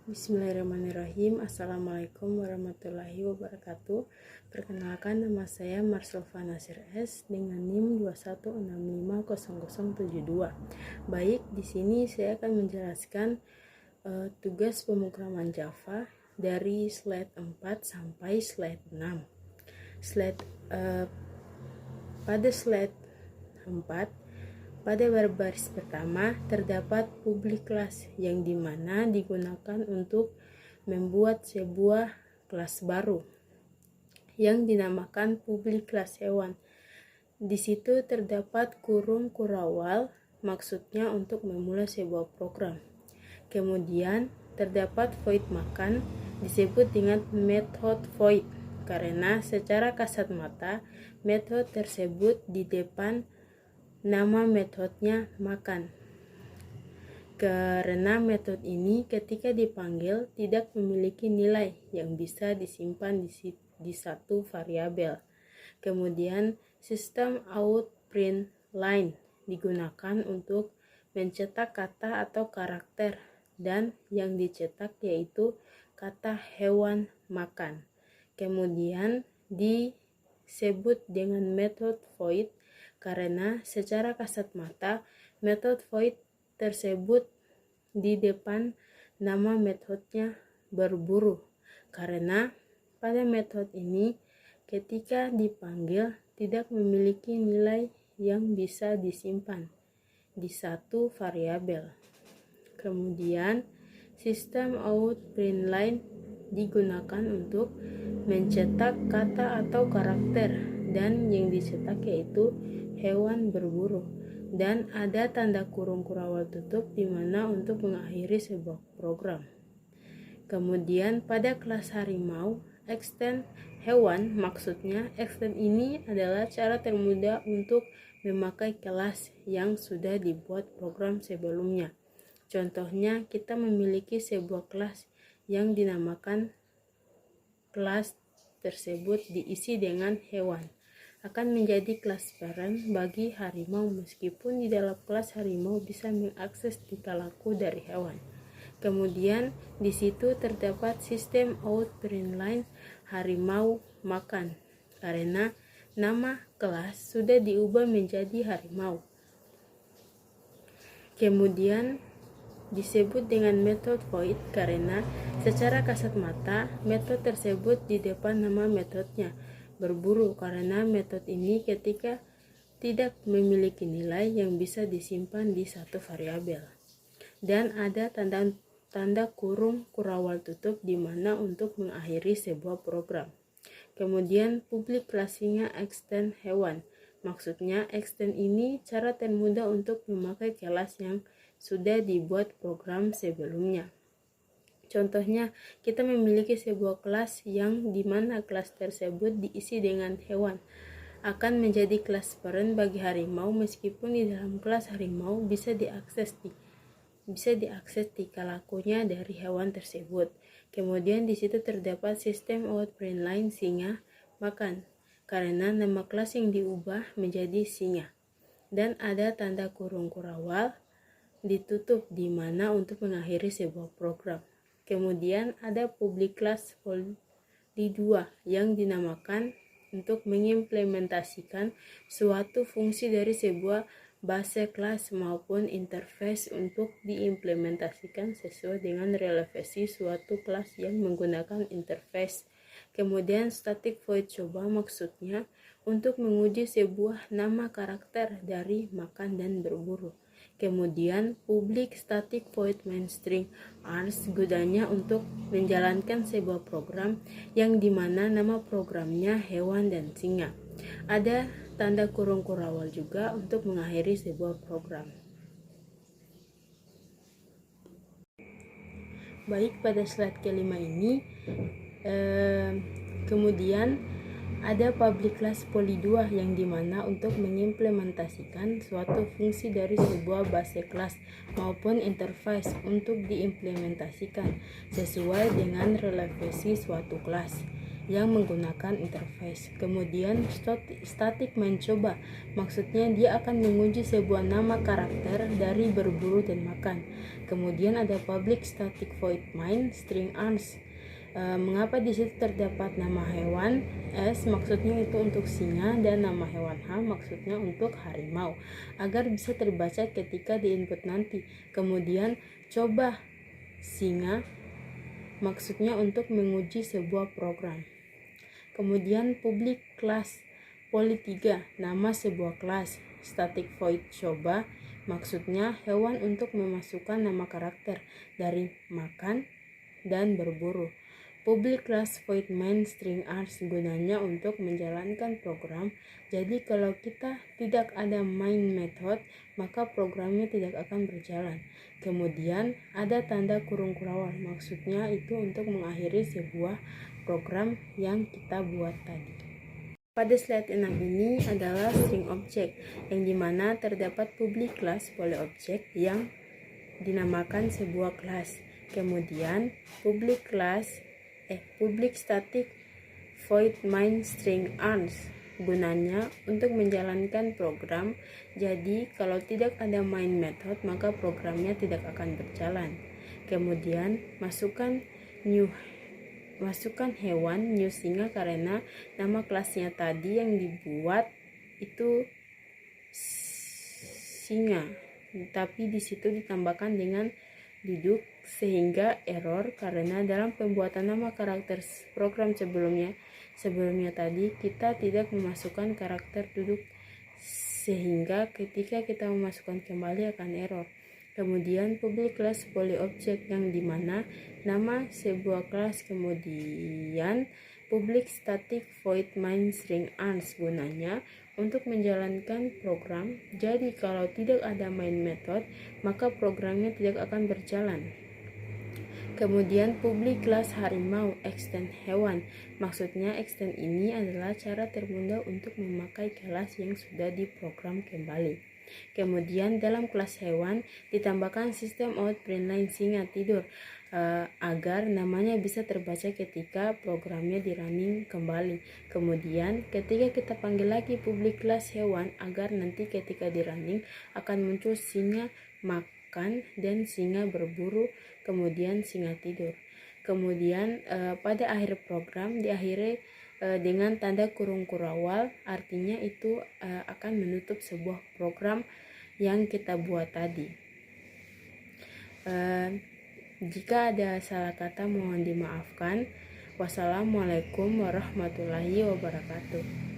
Bismillahirrahmanirrahim. Assalamualaikum warahmatullahi wabarakatuh. Perkenalkan, nama saya Marsulfa Nasir S dengan NIM 216500072. Baik, di sini saya akan menjelaskan tugas pemrograman Java dari slide 4 sampai slide 6. Pada slide 4, pada baris pertama terdapat public class yang dimana digunakan untuk membuat sebuah kelas baru yang dinamakan public class hewan. Di situ terdapat kurung kurawal, maksudnya untuk memulai sebuah program. Kemudian terdapat void makan, disebut dengan method void karena secara kasat mata metode tersebut di depan nama metodenya makan. Karena metode ini ketika dipanggil tidak memiliki nilai yang bisa disimpan di satu variabel. Kemudian sistem out print line digunakan untuk mencetak kata atau karakter, dan yang dicetak yaitu kata hewan makan. Kemudian disebut dengan method void karena secara kasat mata method void tersebut di depan nama metodenya berburu, karena pada metode ini ketika dipanggil tidak memiliki nilai yang bisa disimpan di satu variabel. Kemudian sistem out print line digunakan untuk mencetak kata atau karakter, dan yang dicetak yaitu hewan berburu, dan ada tanda kurung kurawal tutup di mana untuk mengakhiri sebuah program. Kemudian pada kelas harimau, extend hewan, maksudnya extend ini adalah cara termudah untuk memakai kelas yang sudah dibuat program sebelumnya. Contohnya, kita memiliki sebuah kelas yang dinamakan kelas tersebut diisi dengan hewan, akan menjadi kelas parent bagi harimau meskipun di dalam kelas harimau bisa mengakses tingkah laku dari hewan. Kemudian di situ terdapat sistem out print line harimau makan karena nama kelas sudah diubah menjadi harimau. Kemudian disebut dengan method void karena secara kasat mata metode tersebut di depan nama metodenya berburu, karena metode ini ketika tidak memiliki nilai yang bisa disimpan di satu variabel, dan ada tanda kurung kurawal tutup di mana untuk mengakhiri sebuah program. Kemudian public classing-nya extend hewan, maksudnya extend ini cara termudah untuk memakai kelas yang sudah dibuat program sebelumnya. Contohnya, kita memiliki sebuah kelas yang dimana kelas tersebut diisi dengan hewan, akan menjadi kelas parent bagi harimau meskipun di dalam kelas harimau bisa diakses tingkah lakunya dari hewan tersebut. Kemudian di situ terdapat sistem out print line singa makan karena nama kelas yang diubah menjadi singa, dan ada tanda kurung kurawal ditutup di mana untuk mengakhiri sebuah program. Kemudian ada public class di 2 yang dinamakan untuk mengimplementasikan suatu fungsi dari sebuah base kelas maupun interface untuk diimplementasikan sesuai dengan relevansi suatu kelas yang menggunakan interface. Kemudian static void coba, maksudnya untuk menguji sebuah nama karakter dari makan dan berburu. Kemudian public static void main string args gunanya untuk menjalankan sebuah program yang dimana nama programnya hewan dan singa. Ada tanda kurung kurawal juga untuk mengakhiri sebuah program. Baik, pada slide kelima ini kemudian ada public class poly 2 yang dimana untuk mengimplementasikan suatu fungsi dari sebuah base kelas maupun interface untuk diimplementasikan sesuai dengan relevansi suatu kelas. yang menggunakan interface. Kemudian static main coba, maksudnya dia akan menguji sebuah nama karakter dari berburu dan makan. Kemudian ada public static void main string arms. Mengapa di situ terdapat nama hewan S, maksudnya itu untuk singa, dan nama hewan H maksudnya untuk harimau, agar bisa terbaca ketika di input nanti. Kemudian coba singa maksudnya untuk menguji sebuah program. Kemudian public class poly3, nama sebuah kelas. Static void coba maksudnya hewan untuk memasukkan nama karakter dari makan dan berburu. Public class void main string args gunanya untuk menjalankan program. Jadi kalau kita tidak ada main method, maka programnya tidak akan berjalan. Kemudian ada tanda kurung kurawal, maksudnya itu untuk mengakhiri sebuah program yang kita buat tadi. Pada slide 6 ini adalah string object, yang dimana terdapat public class poly object yang dinamakan sebuah kelas. Kemudian public static void main string args gunanya untuk menjalankan program. Jadi kalau tidak ada main method, maka programnya tidak akan berjalan. Kemudian masukkan hewan new singa karena nama kelasnya tadi yang dibuat itu singa, tapi di situ ditambahkan dengan duduk sehingga error karena dalam pembuatan nama karakter program sebelumnya tadi kita tidak memasukkan karakter duduk, sehingga ketika kita memasukkan kembali akan error. Kemudian public class poly object yang dimana nama sebuah kelas. Kemudian public static void main string args gunanya untuk menjalankan program. Jadi kalau tidak ada main method, maka programnya tidak akan berjalan. Kemudian public class harimau extend hewan, maksudnya extend ini adalah cara termudah untuk memakai kelas yang sudah diprogram kembali. Kemudian dalam kelas hewan ditambahkan sistem out print line singa tidur agar namanya bisa terbaca ketika programnya di running kembali. Kemudian ketika kita panggil lagi public class hewan agar nanti ketika di running akan muncul singa makan dan singa berburu, kemudian singa tidur. Kemudian pada akhir program diakhiri dengan tanda kurung kurawal, artinya itu akan menutup sebuah program yang kita buat tadi. Jika ada salah kata mohon dimaafkan. Wassalamualaikum warahmatullahi wabarakatuh.